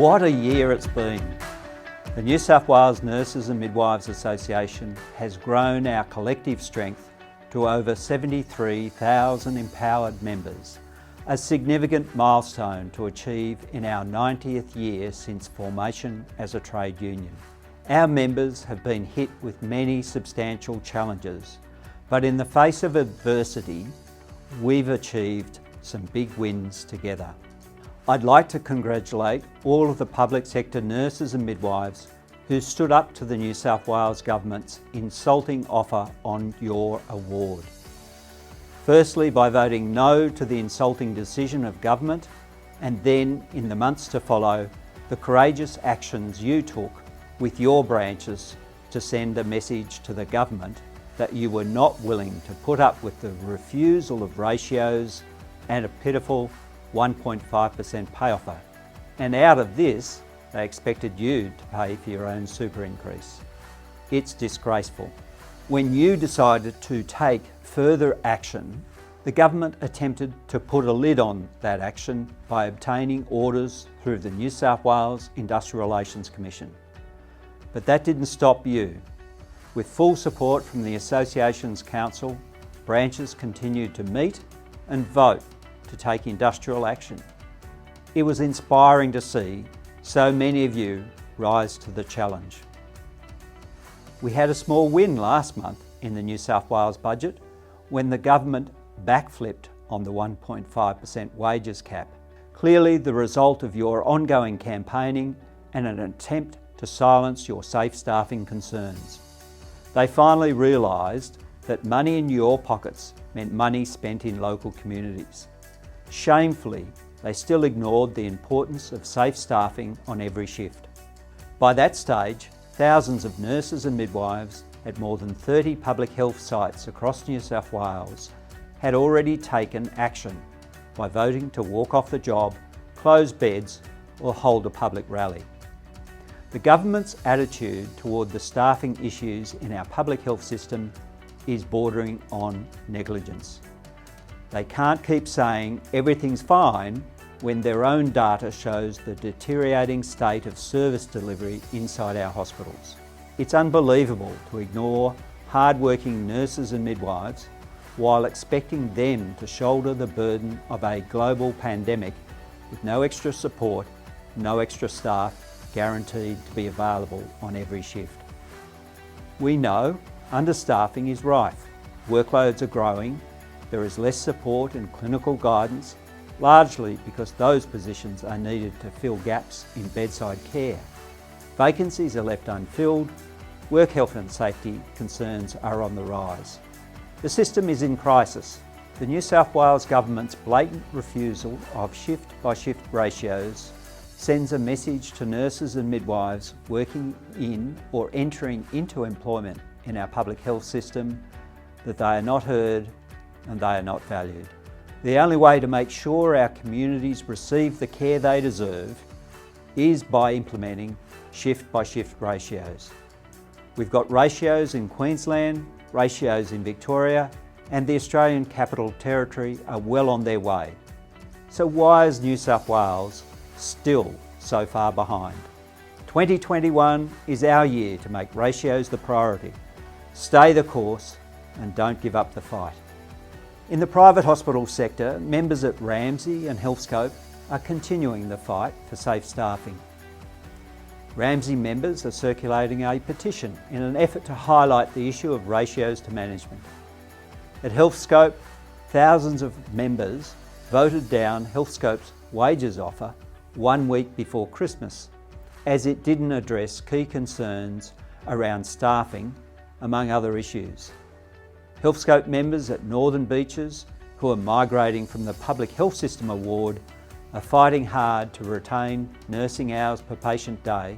What a year it's been. The New South Wales Nurses and Midwives Association has grown our collective strength to over 73,000 empowered members, a significant milestone to achieve in our 90th year since formation as a trade union. Our members have been hit with many substantial challenges, but in the face of adversity, we've achieved some big wins together. I'd like to congratulate all of the public sector nurses and midwives who stood up to the New South Wales Government's insulting offer on your award. Firstly, by voting no to the insulting decision of government, and then, in the months to follow, the courageous actions you took with your branches to send a message to the government that you were not willing to put up with the refusal of ratios and a pitiful 1.5% pay offer. And out of this, they expected you to pay for your own super increase. It's disgraceful. When you decided to take further action, the government attempted to put a lid on that action by obtaining orders through the New South Wales Industrial Relations Commission. But that didn't stop you. With full support from the Association's Council, branches continued to meet and vote to take industrial action. It was inspiring to see so many of you rise to the challenge. We had a small win last month in the New South Wales budget when the government backflipped on the 1.5% wages cap, clearly the result of your ongoing campaigning and an attempt to silence your safe staffing concerns. They finally realised that money in your pockets meant money spent in local communities. Shamefully, they still ignored the importance of safe staffing on every shift. By that stage, thousands of nurses and midwives at more than 30 public health sites across New South Wales had already taken action by voting to walk off the job, close beds, or hold a public rally. The government's attitude toward the staffing issues in our public health system is bordering on negligence. They can't keep saying everything's fine when their own data shows the deteriorating state of service delivery inside our hospitals. It's unbelievable to ignore hard-working nurses and midwives while expecting them to shoulder the burden of a global pandemic with no extra support, no extra staff guaranteed to be available on every shift. We know understaffing is rife. Workloads are growing. There is less support and clinical guidance, largely because those positions are needed to fill gaps in bedside care. Vacancies are left unfilled. Work health and safety concerns are on the rise. The system is in crisis. The New South Wales Government's blatant refusal of shift-by-shift ratios sends a message to nurses and midwives working in or entering into employment in our public health system that they are not heard and they are not valued. The only way to make sure our communities receive the care they deserve is by implementing shift-by-shift ratios. We've got ratios in Queensland, ratios in Victoria, and the Australian Capital Territory are well on their way. So why is New South Wales still so far behind? 2021 is our year to make ratios the priority. Stay the course and don't give up the fight. In the private hospital sector, members at Ramsay and Healthscope are continuing the fight for safe staffing. Ramsay members are circulating a petition in an effort to highlight the issue of ratios to management. At Healthscope, thousands of members voted down Healthscope's wages offer 1 week before Christmas, as it didn't address key concerns around staffing, among other issues. Healthscope members at Northern Beaches, who are migrating from the Public Health System Award, are fighting hard to retain nursing hours per patient day,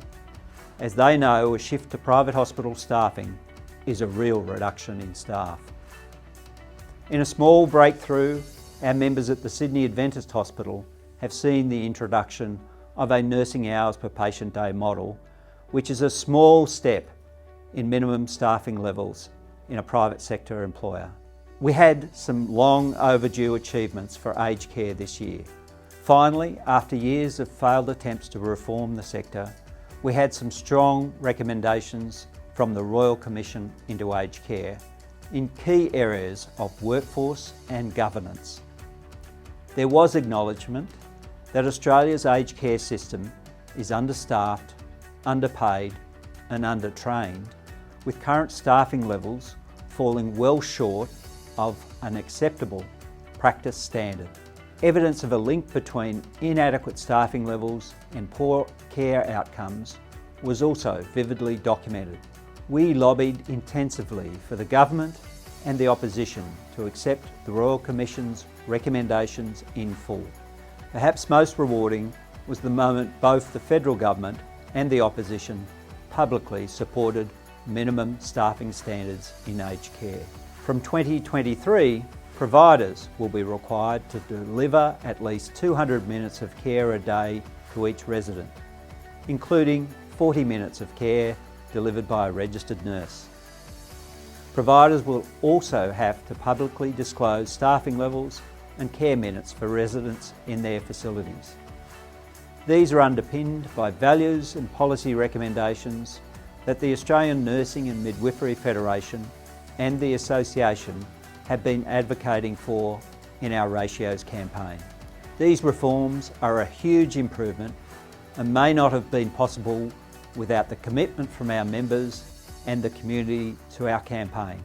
as they know a shift to private hospital staffing is a real reduction in staff. In a small breakthrough, our members at the Sydney Adventist Hospital have seen the introduction of a nursing hours per patient day model, which is a small step in minimum staffing levels in a private sector employer. We had some long overdue achievements for aged care this year. Finally, after years of failed attempts to reform the sector, we had some strong recommendations from the Royal Commission into Aged Care in key areas of workforce and governance. There was acknowledgement that Australia's aged care system is understaffed, underpaid and undertrained, with current staffing levels falling well short of an acceptable practice standard. Evidence of a link between inadequate staffing levels and poor care outcomes was also vividly documented. We lobbied intensively for the government and the opposition to accept the Royal Commission's recommendations in full. Perhaps most rewarding was the moment both the federal government and the opposition publicly supported minimum staffing standards in aged care. From 2023, providers will be required to deliver at least 200 minutes of care a day to each resident, including 40 minutes of care delivered by a registered nurse. Providers will also have to publicly disclose staffing levels and care minutes for residents in their facilities. These are underpinned by values and policy recommendations that the Australian Nursing and Midwifery Federation and the Association have been advocating for in our Ratios campaign. These reforms are a huge improvement and may not have been possible without the commitment from our members and the community to our campaign.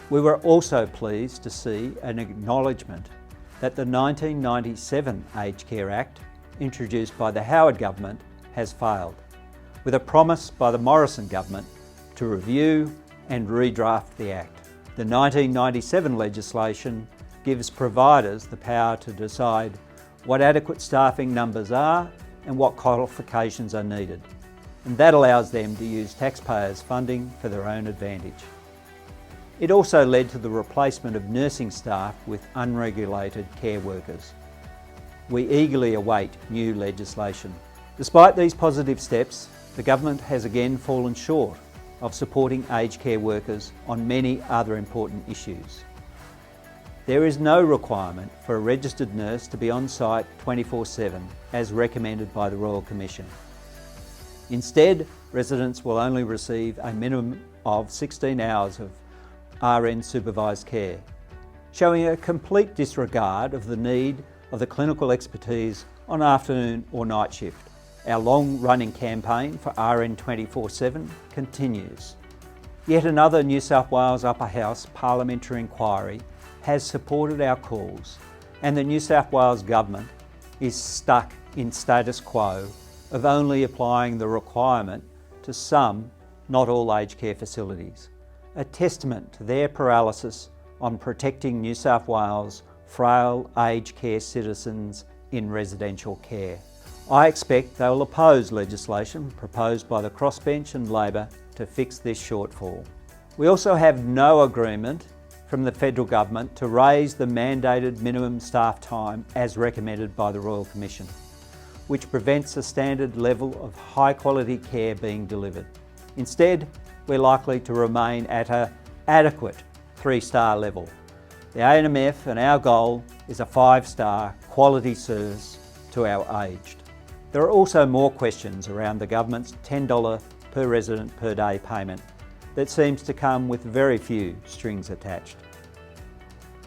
We were also pleased to see an acknowledgement that the 1997 Aged Care Act, introduced by the Howard government, has failed, with a promise by the Morrison government to review and redraft the Act. The 1997 legislation gives providers the power to decide what adequate staffing numbers are and what qualifications are needed, and that allows them to use taxpayers' funding for their own advantage. It also led to the replacement of nursing staff with unregulated care workers. We eagerly await new legislation. Despite these positive steps, the government has again fallen short of supporting aged care workers on many other important issues. There is no requirement for a registered nurse to be on site 24/7 as recommended by the Royal Commission. Instead, residents will only receive a minimum of 16 hours of RN supervised care, showing a complete disregard of the need of the clinical expertise on afternoon or night shift. Our long-running campaign for RN 24/7 continues. Yet another New South Wales Upper House parliamentary inquiry has supported our calls, and the New South Wales government is stuck in status quo of only applying the requirement to some, not all aged care facilities, a testament to their paralysis on protecting New South Wales' frail aged care citizens in residential care. I expect they will oppose legislation proposed by the Crossbench and Labor to fix this shortfall. We also have no agreement from the federal government to raise the mandated minimum staff time as recommended by the Royal Commission, which prevents a standard level of high quality care being delivered. Instead, we're likely to remain at an adequate 3-star level. The ANMF and our goal is a 5-star quality service to our aged. There are also more questions around the government's $10 per resident per day payment that seems to come with very few strings attached.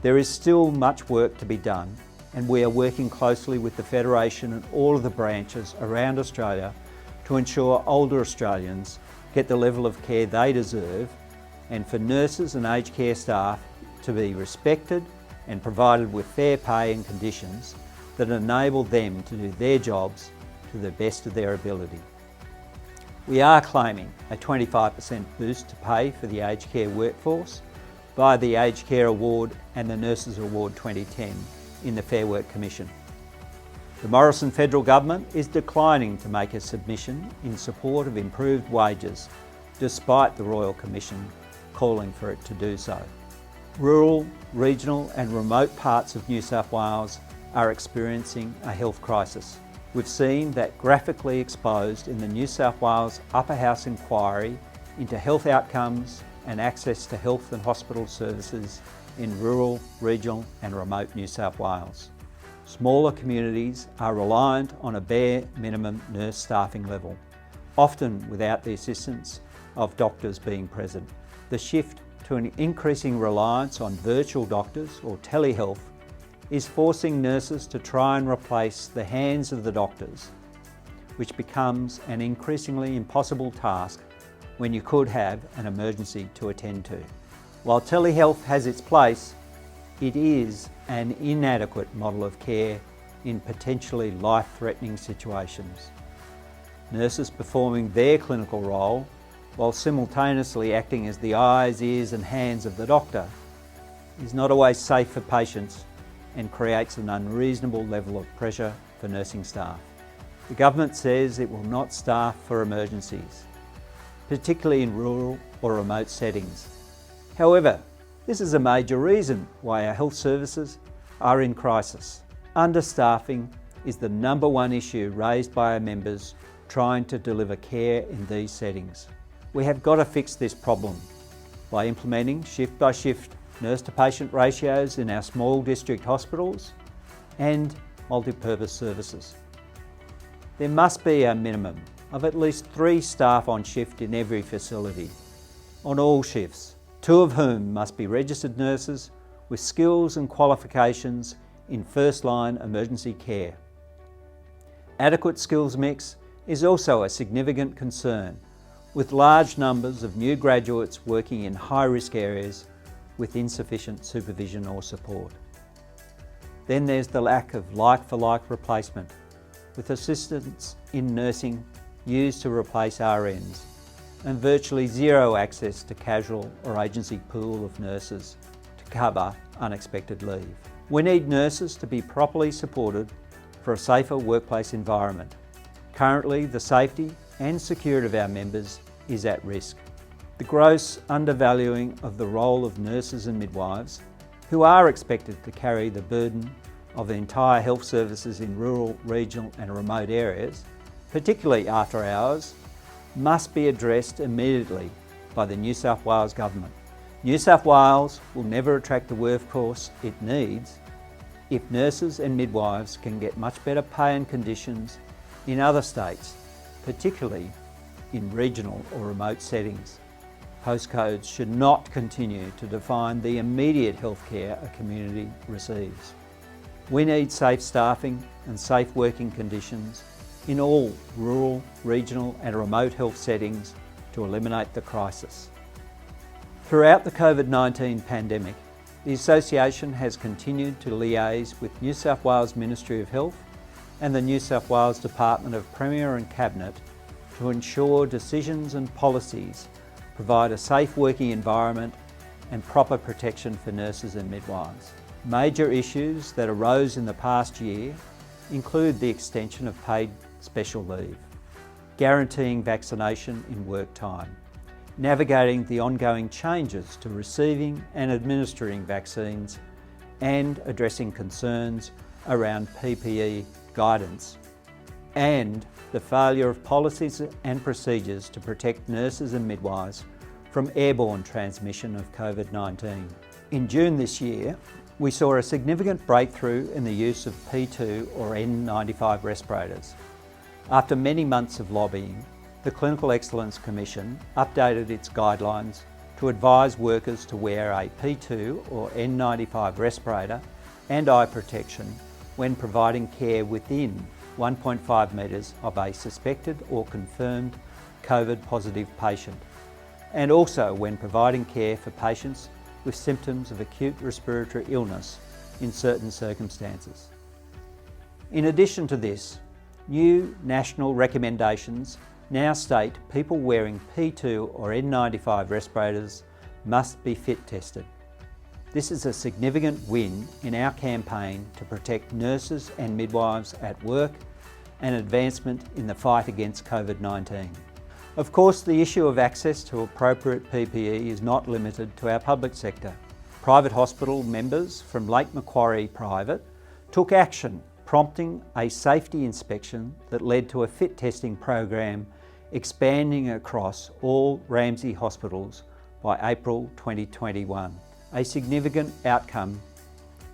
There is still much work to be done, and we are working closely with the Federation and all of the branches around Australia to ensure older Australians get the level of care they deserve, and for nurses and aged care staff to be respected and provided with fair pay and conditions that enable them to do their jobs to the best of their ability. We are claiming a 25% boost to pay for the aged care workforce via the Aged Care Award and the Nurses Award 2010 in the Fair Work Commission. The Morrison federal government is declining to make a submission in support of improved wages, despite the Royal Commission calling for it to do so. Rural, regional and remote parts of New South Wales are experiencing a health crisis. We've seen that graphically exposed in the New South Wales Upper House inquiry into health outcomes and access to health and hospital services in rural, regional and remote New South Wales. Smaller communities are reliant on a bare minimum nurse staffing level, often without the assistance of doctors being present. The shift to an increasing reliance on virtual doctors or telehealth is forcing nurses to try and replace the hands of the doctors, which becomes an increasingly impossible task when you could have an emergency to attend to. While telehealth has its place, it is an inadequate model of care in potentially life-threatening situations. Nurses performing their clinical role while simultaneously acting as the eyes, ears and hands of the doctor is not always safe for patients and creates an unreasonable level of pressure for nursing staff. The government says it will not staff for emergencies, particularly in rural or remote settings. However, this is a major reason why our health services are in crisis. Understaffing is the number one issue raised by our members trying to deliver care in these settings. We have got to fix this problem by implementing shift-by-shift nurse-to-patient ratios in our small district hospitals and multi-purpose services. There must be a minimum of at least 3 staff on shift in every facility, on all shifts, 2 of whom must be registered nurses with skills and qualifications in first-line emergency care. Adequate skills mix is also a significant concern, with large numbers of new graduates working in high-risk areas with insufficient supervision or support. Then there's the lack of like-for-like replacement, with assistants in nursing used to replace RNs, and virtually zero access to casual or agency pool of nurses to cover unexpected leave. We need nurses to be properly supported for a safer workplace environment. Currently, the safety and security of our members is at risk. The gross undervaluing of the role of nurses and midwives, who are expected to carry the burden of the entire health services in rural, regional and remote areas, particularly after hours, must be addressed immediately by the New South Wales Government. New South Wales will never attract the workforce it needs if nurses and midwives can get much better pay and conditions in other states, particularly in regional or remote settings. Postcodes should not continue to define the immediate healthcare a community receives. We need safe staffing and safe working conditions in all rural, regional and remote health settings to eliminate the crisis. Throughout the COVID-19 pandemic, the Association has continued to liaise with New South Wales Ministry of Health and the New South Wales Department of Premier and Cabinet to ensure decisions and policies provide a safe working environment and proper protection for nurses and midwives. Major issues that arose in the past year include the extension of paid special leave, guaranteeing vaccination in work time, navigating the ongoing changes to receiving and administering vaccines, and addressing concerns around PPE guidance, and the failure of policies and procedures to protect nurses and midwives from airborne transmission of COVID-19. In June this year, we saw a significant breakthrough in the use of P2 or N95 respirators. After many months of lobbying, the Clinical Excellence Commission updated its guidelines to advise workers to wear a P2 or N95 respirator and eye protection when providing care within 1.5 metres of a suspected or confirmed COVID-positive patient, and also when providing care for patients with symptoms of acute respiratory illness in certain circumstances. In addition to this, new national recommendations now state people wearing P2 or N95 respirators must be fit tested. This is a significant win in our campaign to protect nurses and midwives at work and advancement in the fight against COVID-19. Of course, the issue of access to appropriate PPE is not limited to our public sector. Private hospital members from Lake Macquarie Private took action, prompting a safety inspection that led to a fit testing program expanding across all Ramsay hospitals by April 2021. A significant outcome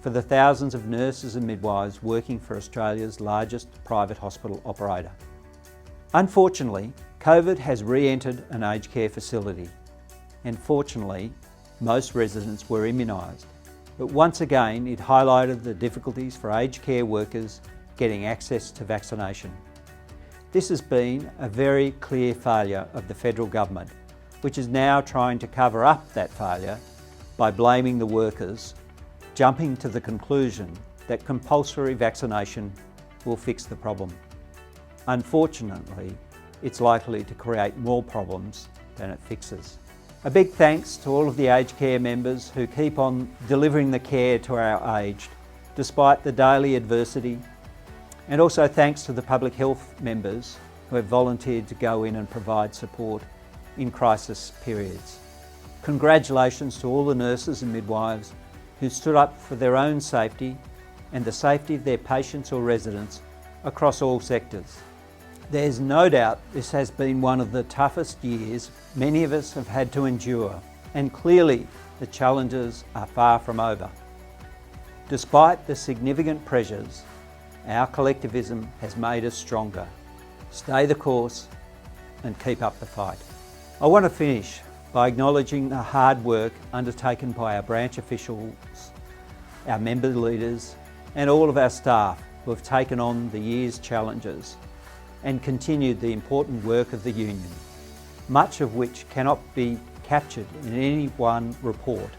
for the thousands of nurses and midwives working for Australia's largest private hospital operator. Unfortunately, COVID has re-entered an aged care facility, and fortunately, most residents were immunised. But once again, it highlighted the difficulties for aged care workers getting access to vaccination. This has been a very clear failure of the federal government, which is now trying to cover up that failure by blaming the workers, jumping to the conclusion that compulsory vaccination will fix the problem. Unfortunately, it's likely to create more problems than it fixes. A big thanks to all of the aged care members who keep on delivering the care to our aged, despite the daily adversity, and also thanks to the public health members who have volunteered to go in and provide support in crisis periods. Congratulations to all the nurses and midwives who stood up for their own safety and the safety of their patients or residents across all sectors. There's no doubt this has been one of the toughest years many of us have had to endure, and clearly the challenges are far from over. Despite the significant pressures, our collectivism has made us stronger. Stay the course and keep up the fight. I want to finish by acknowledging the hard work undertaken by our branch officials, our member leaders, and all of our staff who have taken on the year's challenges and continued the important work of the union, much of which cannot be captured in any one report,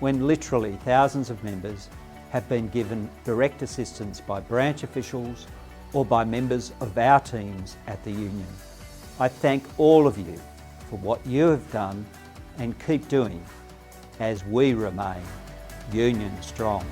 when literally thousands of members have been given direct assistance by branch officials or by members of our teams at the union. I thank all of you for what you have done and keep doing as we remain union strong.